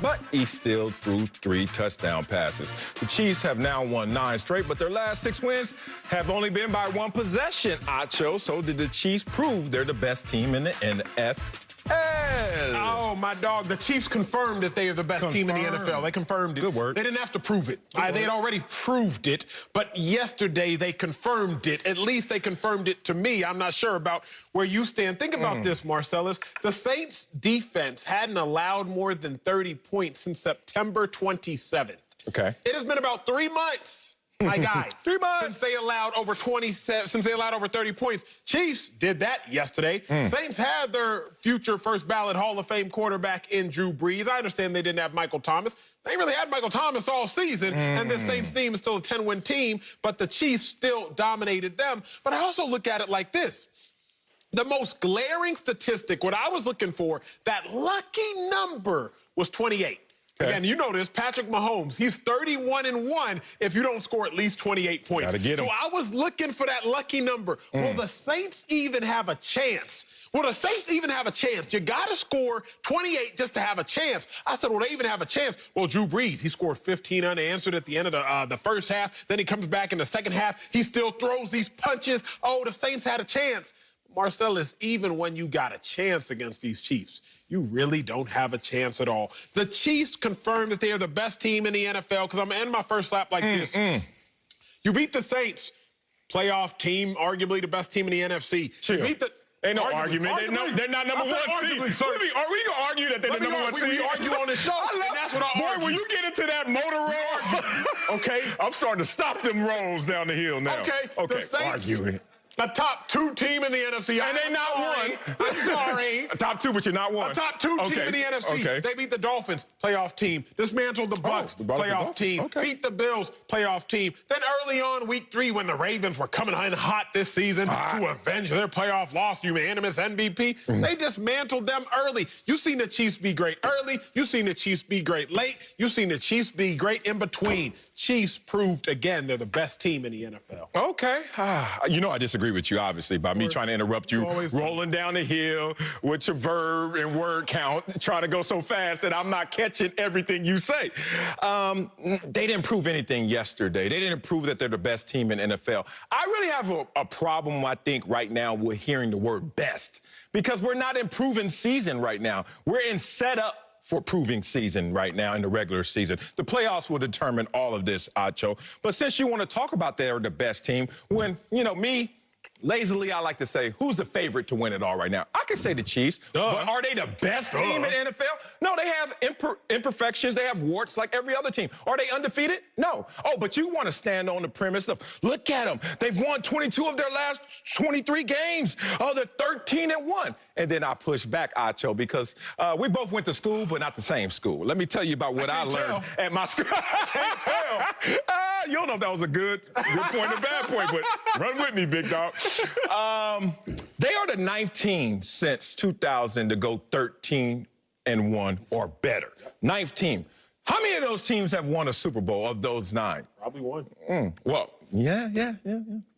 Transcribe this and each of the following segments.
but he still threw 3 touchdown passes. The Chiefs have now won 9 straight, but their last 6 wins have only been by 1 possession, Acho. So did the Chiefs prove they're the best team in the NFL? Oh, my dog. The Chiefs confirmed that they are the best team in the NFL. They confirmed it. Good word. They didn't have to prove it. They had already proved it, but yesterday they confirmed it. At least they confirmed it to me. I'm not sure about where you stand. Think about this, Marcellus. The Saints' defense hadn't allowed more than 30 points since September 27th. Okay. It has been about 3 months. My guy. 3 months. Since they allowed over 30 points. Chiefs did that yesterday. Saints had their future first ballot Hall of Fame quarterback in Drew Brees. I understand they didn't have Michael Thomas. They ain't really had Michael Thomas all season, and this Saints team is still a 10-win team, but the Chiefs still dominated them. But I also look at it like this. The most glaring statistic, what I was looking for, that lucky number was 28. Again, you know this, Patrick Mahomes, he's 31-1 if you don't score at least 28 points. Gotta get him. So I was looking for that lucky number. Will the Saints even have a chance? Will the Saints even have a chance? You got to score 28 just to have a chance. I said, will they even have a chance? Well, Drew Brees, he scored 15 unanswered at the end of the first half. Then he comes back in the second half. He still throws these punches. Oh, the Saints had a chance. Marcellus, even when you got a chance against these Chiefs, you really don't have a chance at all. The Chiefs confirmed that they are the best team in the NFL, because I'm going to end my first lap like this. You beat the Saints, playoff team, arguably the best team in the NFC. Chill. You beat the... Ain't no argument. They're not number 1 seed. Are we going to argue that they're the number 1 seed? We argue on the show, and that's what I argue. Boy, when you get into that motor roll, okay? I'm starting to stop them rolls down the hill now. Okay, the Saints, arguing. A top 2 team in the NFC. And they not one. I'm sorry. A top 2, but you're not one. A top 2 team in the NFC. Okay. They beat the Dolphins, playoff team. Dismantled the Bucs, playoff team. Okay. Beat the Bills, playoff team. Then early on, week 3, when the Ravens were coming in hot this season to avenge their playoff loss, unanimous MVP, they dismantled them early. You've seen the Chiefs be great early. You've seen the Chiefs be great late. You've seen the Chiefs be great in between. Chiefs proved again they're the best team in the NFL. Okay. You know I disagree with you, obviously, by me trying to interrupt you, rolling down the hill with your verb and word count, trying to go so fast that I'm not catching everything you say. They didn't prove anything yesterday. They didn't prove that they're the best team in NFL. I really have a problem, I think, right now with hearing the word best, because we're not in proven season right now. We're in setup for proving season right now in the regular season. The playoffs will determine all of this, Acho. But since you want to talk about they're the best team, when, you know, me, lazily, I like to say, who's the favorite to win it all right now? I could say the Chiefs, but are they the best team in the NFL? No, they have imperfections. They have warts like every other team. Are they undefeated? No. Oh, but you want to stand on the premise of, look at them. They've won 22 of their last 23 games. Oh, they're 13-1. And then I push back, Acho, because we both went to school, but not the same school. Let me tell you about what I learned at my school. I can't tell. You don't know if that was a good point or bad point, but run with me, big dog. They are the 9th team since 2000 to go 13-1 or better. 9th team. How many of those teams have won a Super Bowl of those 9? Probably 1. Well, yeah.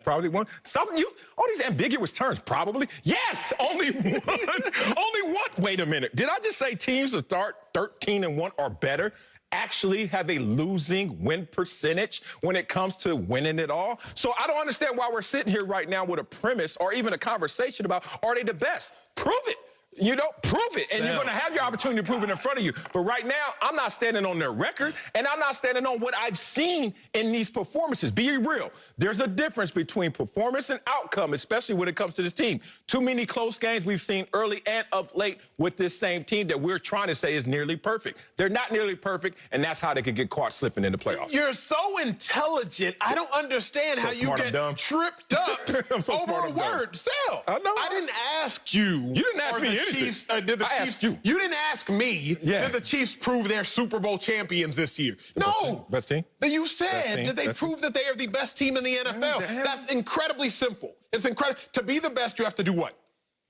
Probably 1. Something all these ambiguous terms. Probably. Yes, only 1. Only 1. Wait a minute. Did I just say teams that start 13-1 or better actually have a losing win percentage when it comes to winning it all? So I don't understand why we're sitting here right now with a premise or even a conversation about, are they the best? Prove it. You know, prove it, and you're going to have your opportunity to prove it in front of you. But right now, I'm not standing on their record, and I'm not standing on what I've seen in these performances. Be real. There's a difference between performance and outcome, especially when it comes to this team. Too many close games we've seen early and of late with this same team that we're trying to say is nearly perfect. They're not nearly perfect, and that's how they could get caught slipping in the playoffs. You're so intelligent. I don't understand how you get tripped up over a word. Sal, I didn't ask you. You didn't ask me anything. Chiefs, did the I Chiefs, asked you. You didn't ask me, did the Chiefs prove they're Super Bowl champions this year? No. Best team? You said, did they prove that they are the best team in the NFL? That's incredibly simple. It's incredible. To be the best, you have to do what?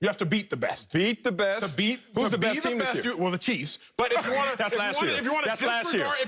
You have to beat the best. Beat the best. Who's the best team this year? Well, the Chiefs. But if you want to, That's last year. If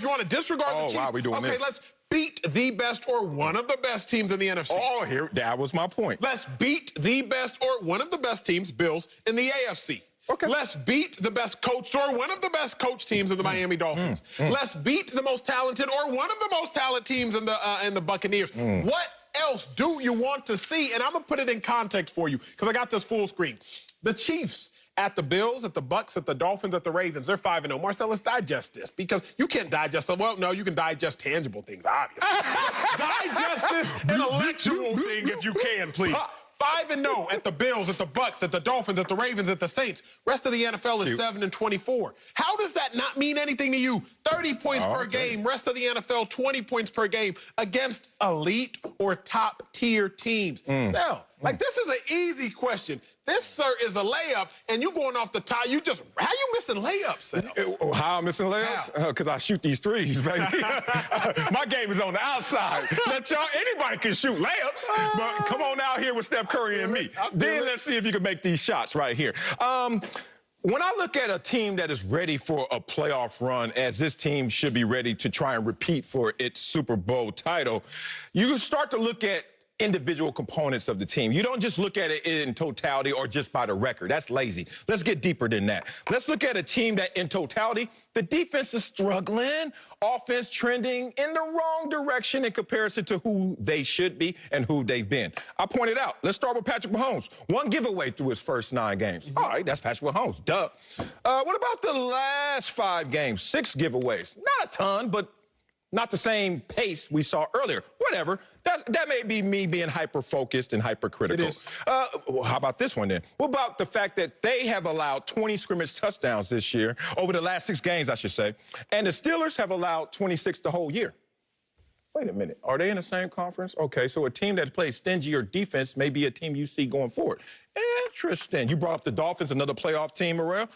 you want to disregard the Chiefs, wow, we doing this. let's beat the best or one of the best teams in the NFC. Oh, that was my point. Let's beat the best or one of the best teams, Bills, in the AFC. Okay. Let's beat the best coached or one of the best coached teams in the Miami Dolphins. Let's beat the most talented or one of the most talented teams in the Buccaneers. What else do you want to see? And I'm going to put it in context for you because I got this full screen. The Chiefs at the Bills, at the Bucs, at the Dolphins, at the Ravens, they're 5-0. Marcel, let's digest this because you can't digest it. Well, no, you can digest tangible things, obviously. Digest this intellectual thing if you can, please. 5-0 at the Bills, at the Bucs, at the Dolphins, at the Ravens, at the Saints. Rest of the NFL is 7-24. How does that not mean anything to you? 30 points per game. Rest of the NFL, 20 points per game against elite or top-tier teams. So, like, this is an easy question. This, sir, is a layup, and you going off the top. How you missing layups, Sal? How I'm missing layups? Because I shoot these threes, baby. My game is on the outside. Anybody can shoot layups, but come on out here with Steph Curry and me. Then let's see if you can make these shots right here. When I look at a team that is ready for a playoff run, as this team should be ready to try and repeat for its Super Bowl title, you start to look at individual components of the team. You don't just look at it in totality or just by the record. That's lazy. Let's get deeper than that. Let's look at a team that in totality, the defense is struggling, offense trending in the wrong direction in comparison to who they should be and who they've been. I pointed out, let's start with Patrick Mahomes. 1 giveaway through his first 9 games. All right, that's Patrick Mahomes, duh. What about the last 5 games? 6 giveaways. Not a ton, but not the same pace we saw earlier. Whatever. That may be me being hyper-focused and hypercritical. It is. Well, how about this one then? What about the fact that they have allowed 20 scrimmage touchdowns this year, over the last 6 games, I should say, and the Steelers have allowed 26 the whole year? Wait a minute. Are they in the same conference? Okay, so a team that plays stingier defense may be a team you see going forward. Interesting. You brought up the Dolphins, another playoff team, Morel.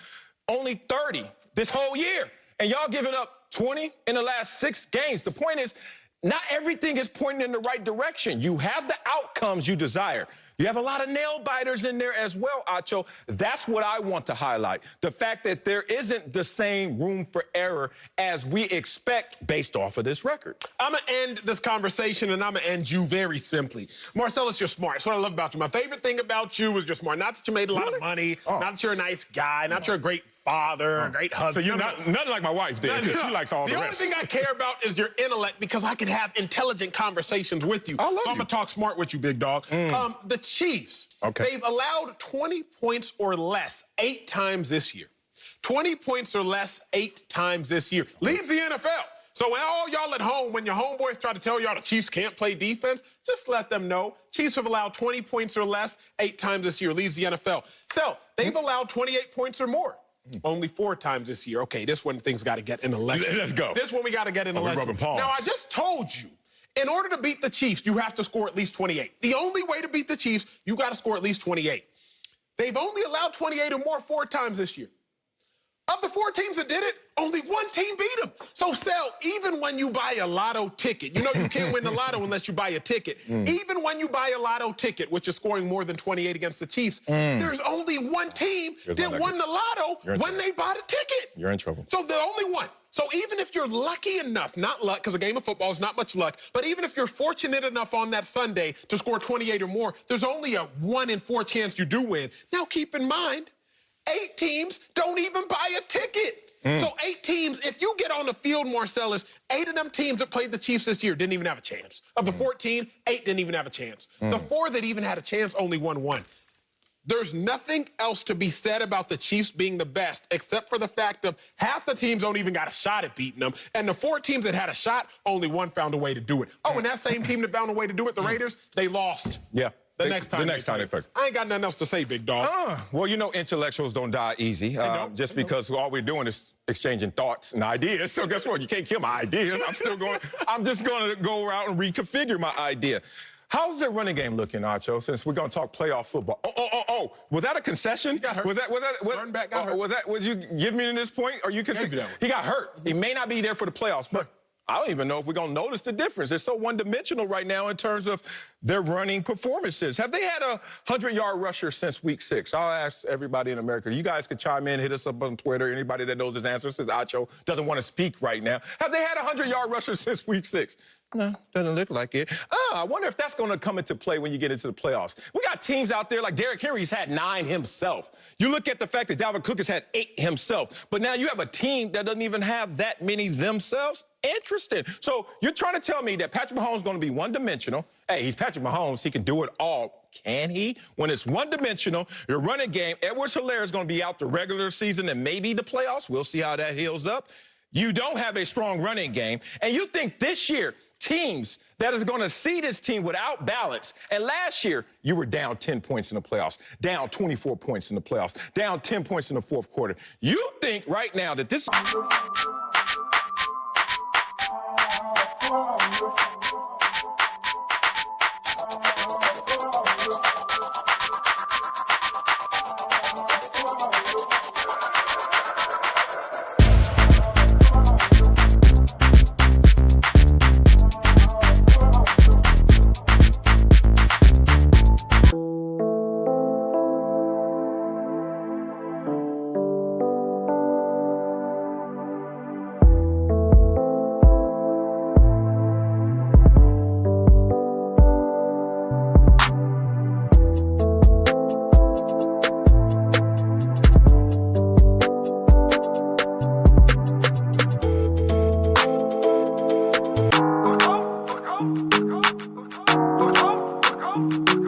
Only 30 this whole year, and y'all giving up 20 in the last 6 games. The point is, not everything is pointing in the right direction. You have the outcomes you desire. You have a lot of nail biters in there as well, Acho. That's what I want to highlight. The fact that there isn't the same room for error as we expect based off of this record. I'm going to end this conversation, and I'm going to end you very simply. Marcellus, you're smart. That's what I love about you. My favorite thing about you is you're smart. Not that you made a lot of money, not that you're a nice guy, not that you're a great father, a great husband. So you're nothing like my wife did, because she likes all the rest. The only thing I care about is your intellect, because I can have intelligent conversations with you. So I'm going to talk smart with you, big dog. The Chiefs, they've allowed 20 points or less 8 times this year. 20 points or less 8 times this year. Leads the NFL. So when all y'all at home, when your homeboys try to tell y'all the Chiefs can't play defense, just let them know. Chiefs have allowed 20 points or less 8 times this year. Leads the NFL. So they've allowed 28 points or more. Only 4 times this year. Okay, this one things got to get in election. Let's go. This one we got to get in election. Now, I just told you, in order to beat the Chiefs, you have to score at least 28. The only way to beat the Chiefs, you got to score at least 28. They've only allowed 28 or more 4 times this year. Of the 4 teams that did it, only 1 team beat them. So, Sal, even when you buy a lotto ticket, you know you can't win the lotto unless you buy a ticket. Even when you buy a lotto ticket, which is scoring more than 28 against the Chiefs, there's only 1 team that won the lotto when they bought a ticket. You're in trouble. So the only one. So even if you're lucky enough, not luck, because a game of football is not much luck, but even if you're fortunate enough on that Sunday to score 28 or more, there's only a 1 in 4 chance you do win. Now, keep in mind, 8 teams don't even buy a ticket. So 8 teams, if you get on the field, Marcellus, 8 of them teams that played the Chiefs this year didn't even have a chance. Of the 14, 8 didn't even have a chance. The 4 that even had a chance only won 1. There's nothing else to be said about the Chiefs being the best, except for the fact of half the teams don't even got a shot at beating them. And the 4 teams that had a shot, only 1 found a way to do it. Oh, and that same team that found a way to do it, the Raiders, they lost. Yeah. The next time they play. I ain't got nothing else to say, big dog. Well, you know, intellectuals don't die easy. Just because all we're doing is exchanging thoughts and ideas. So guess what? You can't kill my ideas. I'm just going to go out and reconfigure my idea. How's their running game looking, Acho, since we're going to talk playoff football? Oh, was that a concession? He got hurt. Was you give me to this point? Or you conceded? He got hurt. He may not be there for the playoffs, but I don't even know if we're going to notice the difference. They're so one-dimensional right now in terms of their running performances. Have they had a 100-yard rusher since week 6? I'll ask everybody in America. You guys can chime in, hit us up on Twitter. Anybody that knows his answer, since Acho doesn't want to speak right now. Have they had a 100-yard rusher since week 6? No, doesn't look like it. I wonder if that's going to come into play when you get into the playoffs. We got teams out there like Derrick Henry's had 9 himself. You look at the fact that Dalvin Cook has had 8 himself, but now you have a team that doesn't even have that many themselves. Interesting. So you're trying to tell me that Patrick Mahomes is going to be one-dimensional. Hey, he's Patrick Mahomes. He can do it all. Can he? When it's one-dimensional, your running game, Edwards-Helaire is going to be out the regular season and maybe the playoffs. We'll see how that heals up. You don't have a strong running game, and you think this year teams that is going to see this team without balance. And last year, you were down 10 points in the playoffs, down 24 points in the playoffs, down 10 points in the fourth quarter. You think right now that this... Go, go, go, go, go, go, go, go.